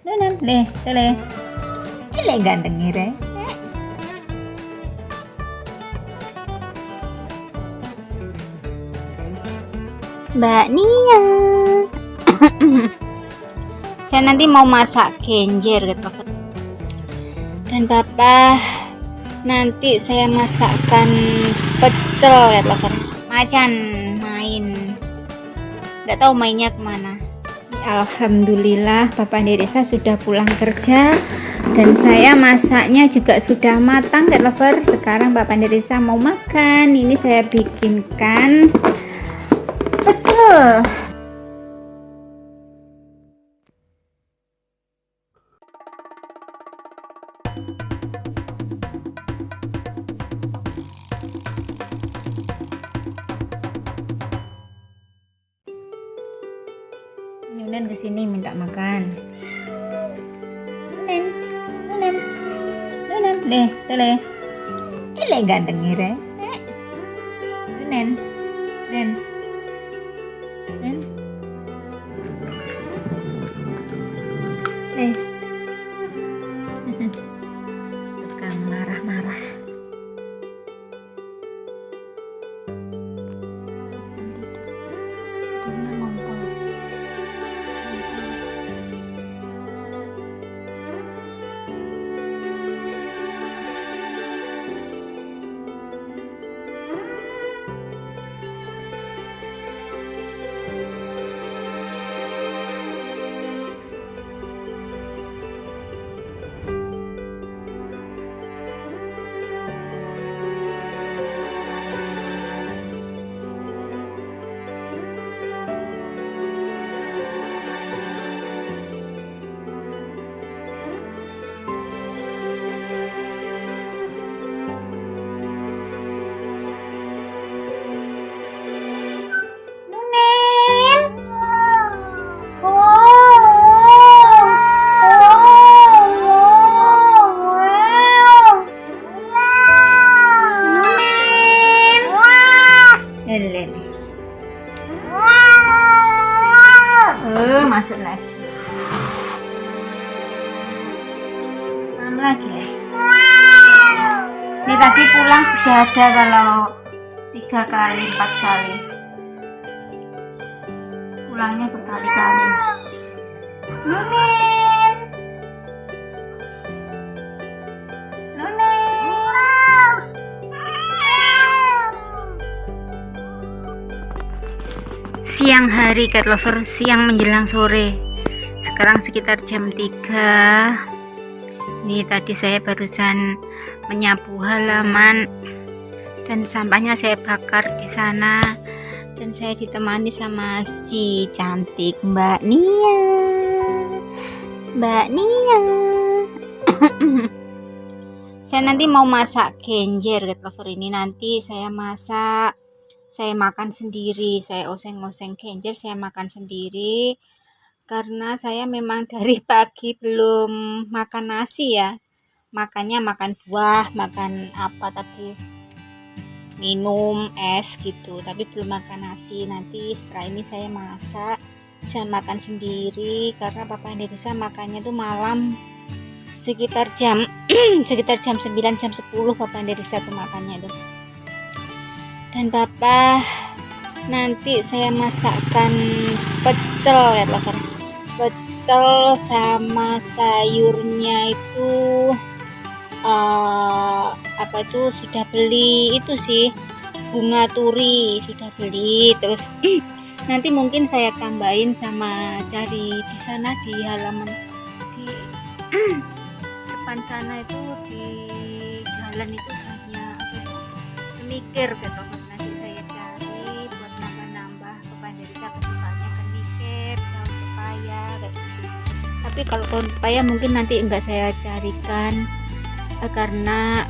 Nunan, le. Le ganteng ire. Mbak Nia. Saya nanti mau masak genjer gitu. Dan Papa nanti saya masakkan pecel ya lover. Macan main. Nggak tahu mainnya kemana. Alhamdulillah Papa Nirisa sudah pulang kerja dan saya masaknya juga sudah matang ya lover. Sekarang Papa Nirisa mau makan. Ini saya bikinkan pecel. Nunen kesini minta makan. Nunen, le. Le ganteng ire. Nunen, Nen. Tukang marah-marah. Masuk lagi. Lagi. Ini tadi pulang sudah ada kalau 3 kali 4 kali. Pulangnya berkali-kali. Nunin. Siang hari cat lover, siang menjelang sore. Sekarang sekitar jam 3. Ini tadi saya barusan menyapu halaman dan sampahnya saya bakar di sana. Dan saya ditemani sama si cantik Mbak Nia. Saya nanti mau masak genjer cat lover. Ini nanti saya masak. Saya makan sendiri, saya oseng-oseng genjer, saya makan sendiri karena saya memang dari pagi belum makan nasi ya. Makannya makan buah, makan apa tadi, minum es gitu, tapi belum makan nasi. Nanti setelah ini saya masak, saya makan sendiri karena Papa Nirisa makannya tuh malam sekitar jam 9 jam 10 Papa Nirisa tuh makannya tuh. Dan Papa nanti saya masakkan pecel ya lover. Pecel sama sayurnya itu apa tuh sudah beli itu sih, bunga turi sudah beli. Terus nanti mungkin saya tambahin sama cari di sana di halaman di depan sana itu, di jalan itu banyak apa tuh kenikir gitu. Nanti saya cari buat nambah-nambah kepada Risa kesukaannya kenikir, daun pepaya kayak gitu. Tapi kalau daun pepaya mungkin nanti enggak saya carikan karena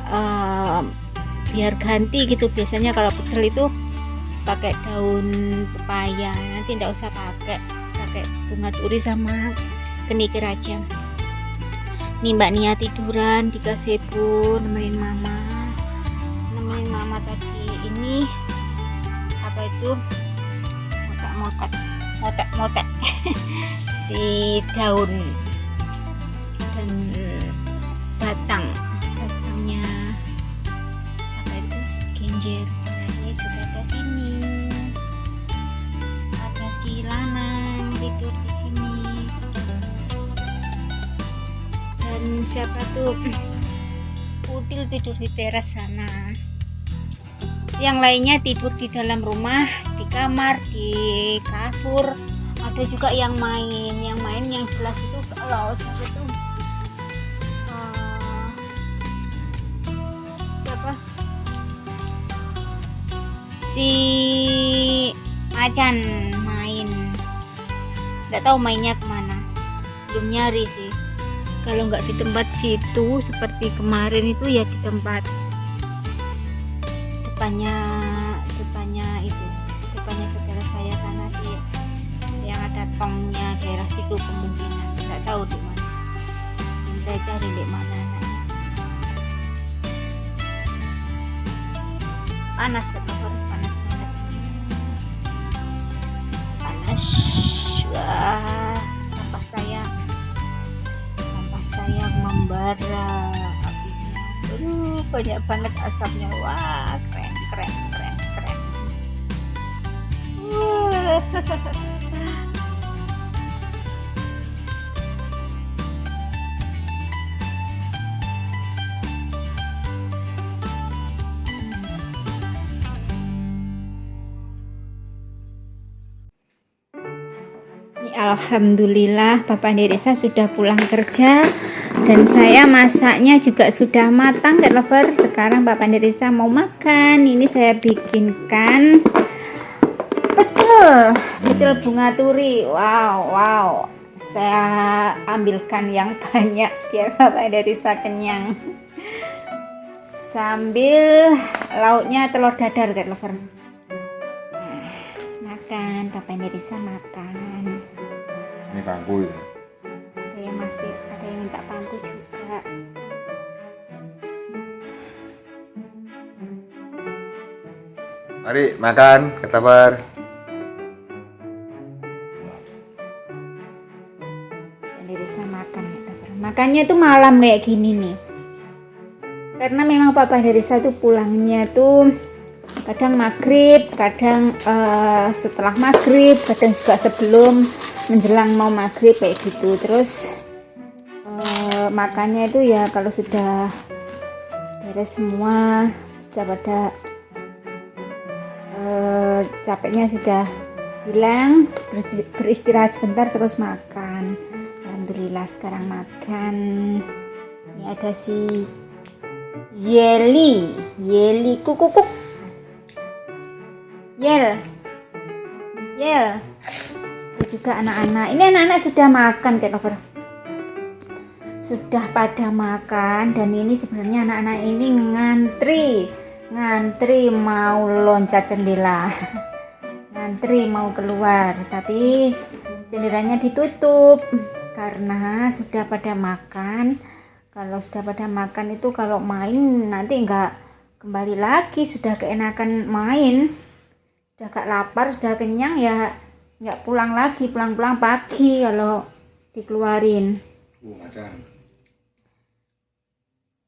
biar ganti gitu. Biasanya kalau pecel itu pakai daun pepaya, nanti enggak usah pakai bunga turi sama kenikir aja. Nih Mbak Nia tiduran di gazebo nemenin mama tadi. Ini apa itu, motek si daun siapa tuh Udil tidur di teras sana, yang lainnya tidur di dalam rumah, di kamar, di kasur. Ada juga yang main yang jelas itu kalau siapa tuh siapa si Macan main, nggak tahu mainnya kemana, belum nyari sih. Kalau nggak di tempat situ seperti kemarin itu ya di tempat depannya saudara saya sana sih, yang ada tongnya daerah situ, kemungkinan nggak tahu di mana. Saya cari di mana. Panas betul, panas banget, panas. Wah, sampah saya membara apinya. Banyak banget asapnya. Wah, keren. Alhamdulillah Bapak Nirisa sudah pulang kerja dan saya masaknya juga sudah matang, Cat Lover. Sekarang Bapak Nirisa mau makan. Ini saya bikinkan pecel bunga turi. Wow, saya ambilkan yang banyak biar Bapak Nirisa kenyang. Sambil lauknya telur dadar, Cat Lover. Makan, Bapak Nirisa makan. Ini bangku itu. Ada yang minta bangku juga. Mari makan, ketabar. Bisa makan ya, makannya tuh malam kayak gini nih. Karena memang Papa Nirisa tuh pulangnya tuh kadang maghrib, kadang setelah maghrib, kadang juga sebelum menjelang mau maghrib kayak gitu. Terus makannya itu ya kalau sudah beres semua, sudah pada capeknya sudah hilang, beristirahat sebentar terus makan. Alhamdulillah sekarang makan. Ini ada si Yeli kukuk. Yel. Juga anak-anak. Ini anak-anak sudah makan, Cat Lover. Sudah pada makan, dan ini sebenarnya anak-anak ini ngantri mau loncat jendela. Ngantri mau keluar, tapi jendelanya ditutup karena sudah pada makan. Kalau sudah pada makan itu kalau main nanti nggak kembali lagi, sudah keenakan main, sudah gak lapar, sudah kenyang ya nggak pulang lagi, pulang pagi kalau dikeluarin.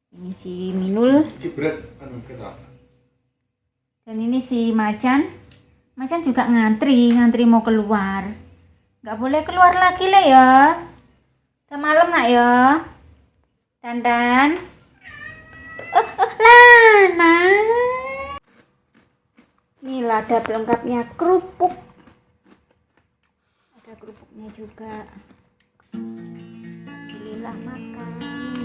Ini si Minul dan ini si Macan juga ngantri mau keluar. Nggak boleh keluar lagi lah ya, udah malam nak ya. Dandan Lana. Ini lada pelengkapnya kerupuk. Ada kerupuknya juga. Alhamdulillah makan.